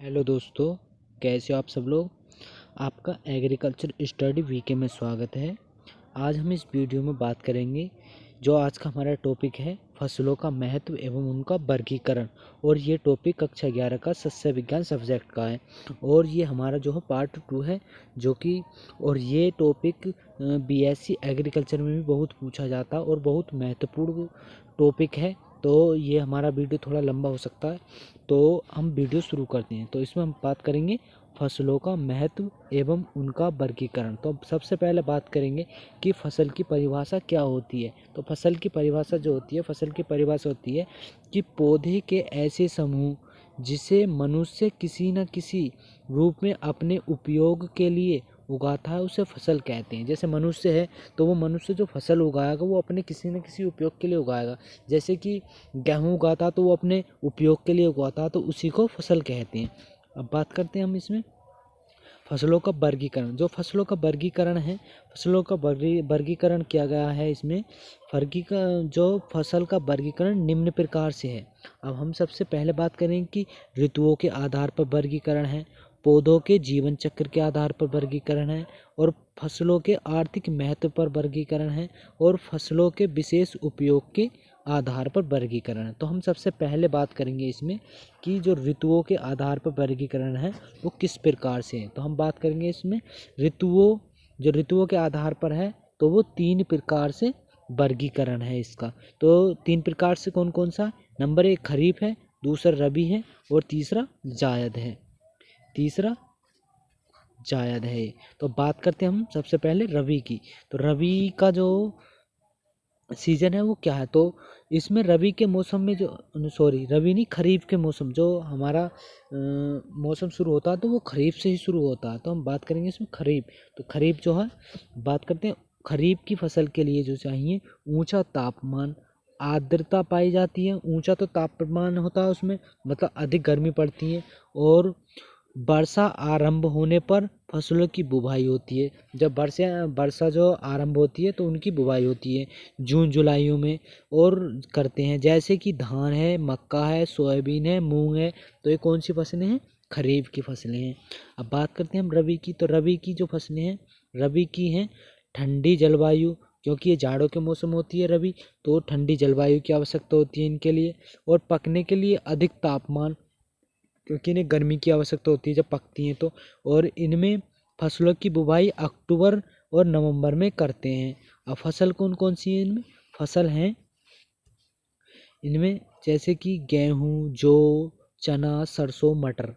Hello दोस्तों, कैसे हो आप सब लोग। आपका एग्रीकल्चर स्टडी वीके में स्वागत है। आज हम इस वीडियो में बात करेंगे जो आज का हमारा टॉपिक है फसलों का महत्व एवं उनका वर्गीकरण। और ये टॉपिक कक्षा 11 का सस्य विज्ञान सब्जेक्ट का है और ये हमारा जो है पार्ट 2 है जो कि और ये टॉपिक बीएससी एग्रीकल्चर में भी बहुत पूछा जाता है और बहुत महत्वपूर्ण टॉपिक है। तो ये हमारा वीडियो थोड़ा लंबा हो सकता है, तो हम वीडियो शुरू करते हैं। तो इसमें हम बात करेंगे फसलों का महत्व एवं उनका वर्गीकरण। तो सबसे पहले बात करेंगे कि फसल की परिभाषा क्या होती है। तो फसल की परिभाषा जो होती है, फसल की परिभाषा होती है कि पौधे के ऐसे समूह जिसे मनुष्य किसी न किसी रूप में अपने उपयोग के लिए उगाता है उसे फसल कहते हैं। जैसे मनुष्य है तो वो मनुष्य जो फसल उगाएगा वो अपने किसी न किसी उपयोग के लिए उगाएगा। जैसे कि गेहूँ उगाता तो वो अपने उपयोग के लिए उगाता तो उसी को फसल कहते हैं। अब बात करते हैं हम इसमें फसलों का वर्गीकरण। जो फसलों का वर्गीकरण है, फसलों का वर्गीकरण किया गया है इसमें जो फसल का वर्गीकरण निम्न प्रकार से है। अब हम सबसे पहले बात करें कि ऋतुओं के आधार पर वर्गीकरण है, पौधों के जीवन चक्र के आधार पर वर्गीकरण है और फसलों के आर्थिक महत्व पर वर्गीकरण है और फसलों के विशेष उपयोग के आधार पर वर्गीकरण है। तो हम सबसे पहले बात करेंगे इसमें कि जो ऋतुओं के आधार पर वर्गीकरण है वो किस प्रकार से है। तो हम बात करेंगे इसमें ऋतुओं के आधार पर है तो वो 3 प्रकार से वर्गीकरण है इसका। तो 3 प्रकार से कौन कौन सा? नंबर 1 खरीफ है, दूसरा रबी है और तीसरा जायद है। तो बात करते हैं हम सबसे पहले रबी की। तो रबी का जो सीजन है वो क्या है? तो इसमें रबी के मौसम में रबी नहीं, खरीफ के मौसम जो हमारा मौसम शुरू होता है तो वो खरीफ से ही शुरू होता है। तो हम बात करेंगे इसमें खरीफ। तो खरीफ जो है, बात करते हैं खरीफ की फसल के लिए जो चाहिए ऊंचा तापमान, आर्द्रता पाई जाती है। ऊंचा तो तापमान होता है उसमें, मतलब अधिक गर्मी पड़ती है और वर्षा आरंभ होने पर फसलों की बुवाई होती है। जब वर्षा जो आरंभ होती है तो उनकी बुवाई होती है जून जुलाइयों में और करते हैं। जैसे कि धान है, मक्का है, सोयाबीन है, मूंग है। तो ये कौन सी फसलें हैं? खरीफ की फसलें हैं। अब बात करते हैं हम रबी की। तो रबी की जो फसलें हैं, रबी की हैं ठंडी जलवायु, क्योंकि ये जाड़ों के मौसम होती है रबी, तो ठंडी जलवायु की आवश्यकता होती है इनके लिए। और पकने के लिए अधिक तापमान, क्योंकि इन्हें गर्मी की आवश्यकता होती है जब पकती हैं तो। और इनमें फसलों की बुवाई अक्टूबर और नवंबर में करते हैं। अब फसल कौन कौन सी है इनमें? फसल हैं इनमें जैसे कि गेहूँ, जौ, चना, सरसों, मटर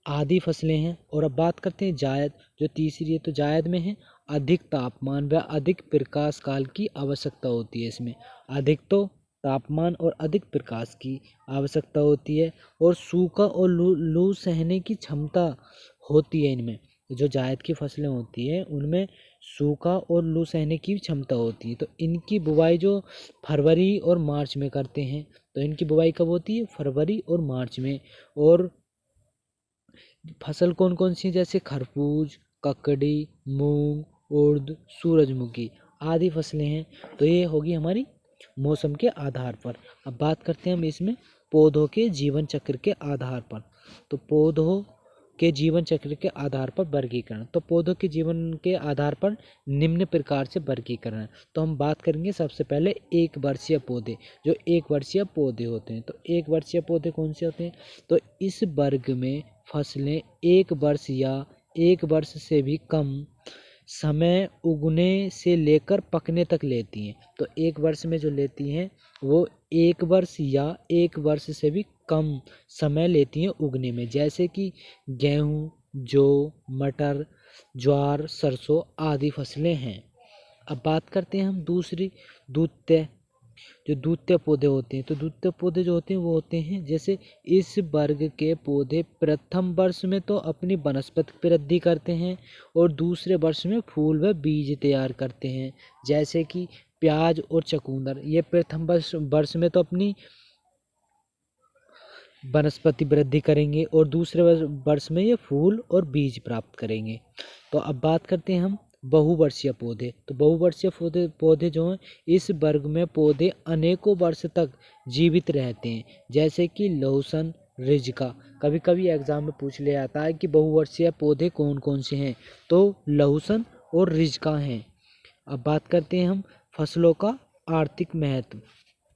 आदि फसलें हैं। और अब बात करते हैं जायद, जो तीसरी है। तो जायद में है अधिक तापमान व अधिक प्रकाश काल की आवश्यकता होती है इसमें। अधिक तो तापमान और अधिक प्रकाश की आवश्यकता होती है और सूखा और लू सहने की क्षमता होती है इनमें। जो जायद की फसलें होती हैं उनमें सूखा और लू सहने की क्षमता होती है। तो इनकी बुवाई जो फरवरी और मार्च में करते हैं। तो इनकी बुवाई कब होती है? फरवरी और मार्च में। और फसल कौन कौन सी? जैसे खरबूज, ककड़ी, मूंग, उर्द, सूरजमुखी आदि फसलें हैं। तो ये होगी हमारी मौसम के आधार पर। अब बात करते हैं हम इसमें पौधों के जीवन चक्र के आधार पर। तो पौधों के जीवन चक्र के आधार पर वर्गीकरण। तो पौधों के जीवन के आधार पर निम्न प्रकार से वर्गीकरण। तो हम बात करेंगे सबसे पहले 1 वर्षीय पौधे। जो 1 वर्षीय पौधे होते हैं, तो 1 वर्षीय पौधे कौन से होते हैं? तो इस वर्ग में फसलें 1 वर्ष या 1 वर्ष से भी कम समय उगने से लेकर पकने तक लेती हैं। तो 1 वर्ष में जो लेती हैं वो 1 वर्ष या 1 वर्ष से भी कम समय लेती हैं उगने में। जैसे कि गेहूँ, जौ, मटर, ज्वार, सरसों आदि फसलें हैं। अब बात करते हैं हम दूसरी द्वितीय, जो द्वितीय पौधे होते हैं। तो द्वितीय पौधे जो होते हैं वो होते हैं जैसे इस वर्ग के पौधे प्रथम वर्ष में तो अपनी वनस्पति वृद्धि करते हैं और दूसरे वर्ष में फूल व बीज तैयार करते हैं। जैसे कि प्याज और चुकंदर, ये प्रथम वर्ष में तो अपनी वनस्पति वृद्धि करेंगे और दूसरे वर्ष में ये फूल और बीज प्राप्त करेंगे। तो अब बात करते हैं हम बहुवर्षीय पौधे। तो बहुवर्षीय पौधे जो हैं इस वर्ग में पौधे अनेकों वर्ष तक जीवित रहते हैं। जैसे कि लहसुन, रिजका। कभी कभी एग्जाम में पूछ लिया जाता है कि बहुवर्षीय पौधे कौन कौन से हैं, तो लहसुन और रिजका हैं। अब बात करते हैं हम फसलों का आर्थिक महत्व।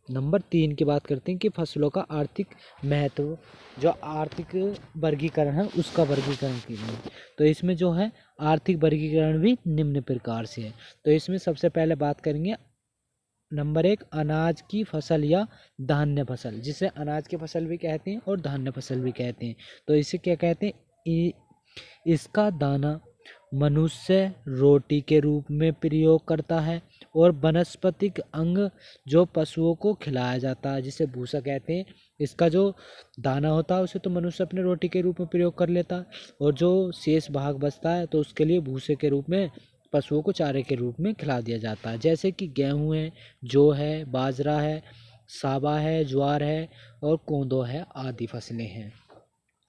नंबर 3 की बात करते हैं कि फसलों का आर्थिक महत्व, जो आर्थिक वर्गीकरण है उसका वर्गीकरण कीजिए। तो इसमें जो है आर्थिक वर्गीकरण भी निम्न प्रकार से है। तो इसमें सबसे पहले बात करेंगे नंबर 1, अनाज की फसल या धान्य फसल, जिसे अनाज की फसल भी कहते हैं और धान्य फसल भी कहते हैं। तो इसे क्या कहते हैं? इसका दाना मनुष्य रोटी के रूप में प्रयोग करता है, और वनस्पतिक अंग जो पशुओं को खिलाया जाता है जिसे भूसा कहते हैं। इसका जो दाना होता है उसे तो मनुष्य अपने रोटी के रूप में प्रयोग कर लेता है, और जो शेष भाग बचता है तो उसके लिए भूसे के रूप में पशुओं को चारे के रूप में खिला दिया जाता है। जैसे कि गेहूँ है, जौ है, बाजरा है, सावा है, ज्वार है और कोंदो है आदि फसलें हैं।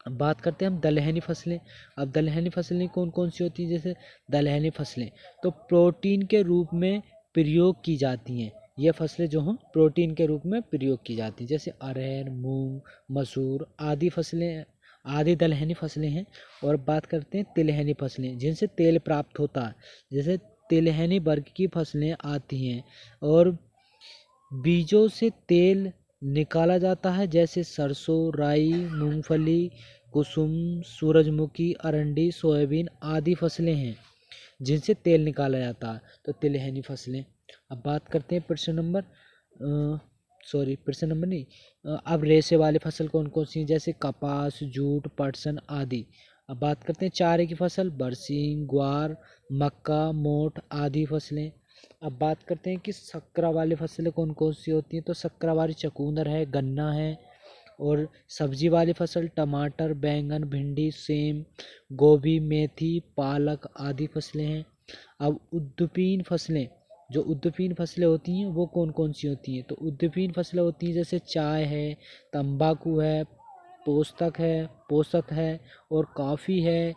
अब बात करते हैं हम दलहनी फसलें। अब दलहनी फसलें कौन कौन सी होती हैं? जैसे दलहनी फसलें तो प्रोटीन के रूप में प्रयोग की जाती हैं। ये फसलें जो हैं प्रोटीन के रूप में प्रयोग की जाती हैं, जैसे अरहर, मूंग, मसूर आदि फसलें, आदि दलहनी फसलें हैं। और बात करते हैं तिलहनी फसलें, जिनसे तेल प्राप्त होता है। जैसे तिलहनी वर्ग की फसलें आती हैं और बीजों से तेल निकाला जाता है, जैसे सरसों, राई, मूंगफली, कुसुम, सूरजमुखी, अरंडी, सोयाबीन आदि फसलें हैं जिनसे तेल निकाला जाता है। तो तिलहनी फसलें। अब बात करते हैं प्रश्न नंबर नहीं, अब रेशे वाली फसल कौन कौन सी हैं? जैसे कपास, जूट, पटसन आदि। अब बात करते हैं चारे की फसल, बरसीम, ग्वार, मक्का, मोठ आदि फसलें। अब बात करते हैं कि शक्करा वाली फसलें कौन कौन सी होती हैं? तो शक्करा वाली चुकंदर है, गन्ना है। और सब्जी वाली फसल टमाटर, बैंगन, भिंडी, सेम, गोभी, मेथी, पालक आदि फसलें हैं। अब उद्भिन्न फसलें, जो उद्भिन्न फसलें होती हैं वो कौन कौन सी होती हैं? तो उद्भिन्न फसलें होती हैं जैसे चाय है, तंबाकू है, पोषक है और कॉफ़ी है।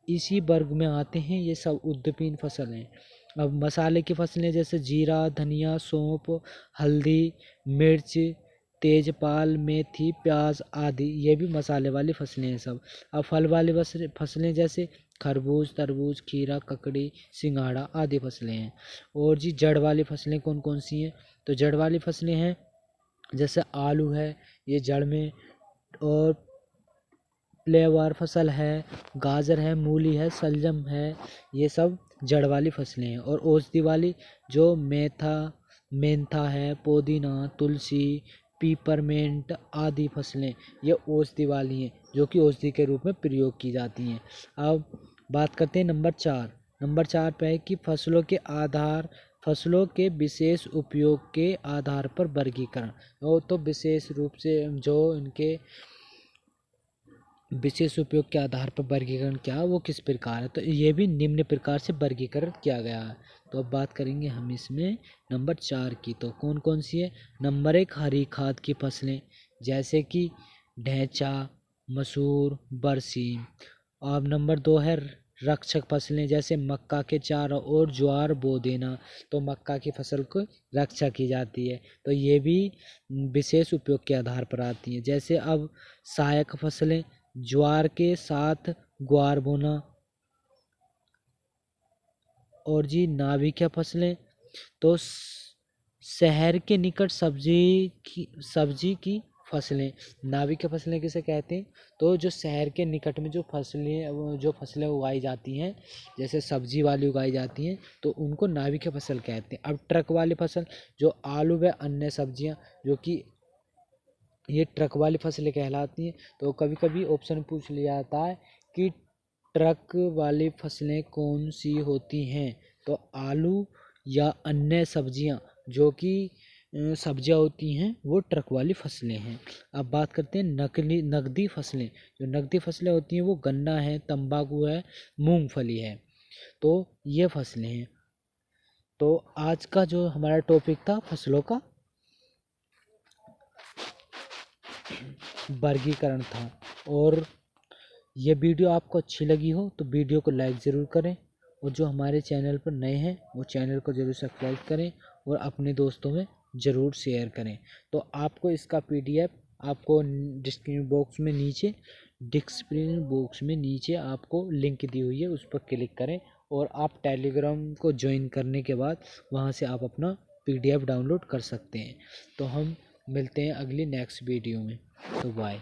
इसी वर्ग में आते हैं ये सब उद्भिन्न फसल हैं। अब मसाले की फसलें जैसे जीरा, धनिया, सौंफ, हल्दी, मिर्च, तेजपाल, मेथी, प्याज आदि, ये भी मसाले वाली फसलें हैं सब। अब फल वाली फसलें जैसे खरबूज, तरबूज, खीरा, ककड़ी, सिंघाड़ा आदि फसलें हैं। और जी जड़ वाली फसलें कौन कौन सी हैं? तो जड़ वाली फसलें हैं जैसे आलू है, ये जड़ में, और लेवार फसल है, गाजर है, मूली है, सलजम है, ये सब जड़ वाली फसलें हैं। और औषधि वाली जो मेंथा है, पुदीना, तुलसी, पीपरमेंट आदि फसलें, ये औषधि वाली हैं जो कि औषधि के रूप में प्रयोग की जाती हैं। अब बात करते हैं नंबर 4 पे है कि फसलों के विशेष उपयोग के आधार पर वर्गीकरण। तो विशेष रूप से जो इनके विशेष उपयोग के आधार पर वर्गीकरण क्या वो किस प्रकार है? तो ये भी निम्न प्रकार से वर्गीकरण किया गया है। तो अब बात करेंगे हम इसमें नंबर 4 की। तो कौन कौन सी है? नंबर 1, हरी खाद की फसलें जैसे कि ढैंचा, मसूर, बरसीम। अब नंबर 2 है रक्षक फसलें, जैसे मक्का के चारों ओर ज्वार बो देना, तो मक्का की फसल को रक्षा की जाती है। तो ये भी विशेष उपयोग के आधार पर आती हैं। जैसे अब सहायक फसलें, ज्वार के साथ ग्वार बोना। और जी नाभिकीय फसलें, तो शहर के निकट सब्जी की फसलें। नाभिकीय फसलें किसे कहते हैं? तो जो शहर के निकट में जो फसलें उगाई जाती हैं, जैसे सब्जी वाली उगाई जाती हैं, तो उनको नाभिकीय फसल कहते हैं। अब ट्रक वाली फसल, जो आलू व अन्य सब्जियां, जो कि ये ट्रक वाली फसलें कहलाती हैं। तो कभी कभी ऑप्शन पूछ लिया जाता है कि ट्रक वाली फसलें कौन सी होती हैं? तो आलू या अन्य सब्जियां, जो कि सब्जियां होती हैं, वो ट्रक वाली फसलें हैं। अब बात करते हैं नकदी फसलें। जो नकदी फसलें होती हैं वो गन्ना है, तंबाकू है, मूंगफली है। तो ये फसलें हैं। तो आज का जो हमारा टॉपिक था फसलों का वर्गीकरण था। और ये वीडियो आपको अच्छी लगी हो तो वीडियो को लाइक ज़रूर करें, और जो हमारे चैनल पर नए हैं वो चैनल को ज़रूर सब्सक्राइब करें और अपने दोस्तों में ज़रूर शेयर करें। तो आपको इसका PDF आपको डिस्क्रिप्शन बॉक्स में नीचे आपको लिंक दी हुई है, उस पर क्लिक करें और आप टेलीग्राम को ज्वाइन करने के बाद वहाँ से आप अपना PDF डाउनलोड कर सकते हैं। तो हम मिलते हैं अगली नेक्स्ट वीडियो में। तो बाय।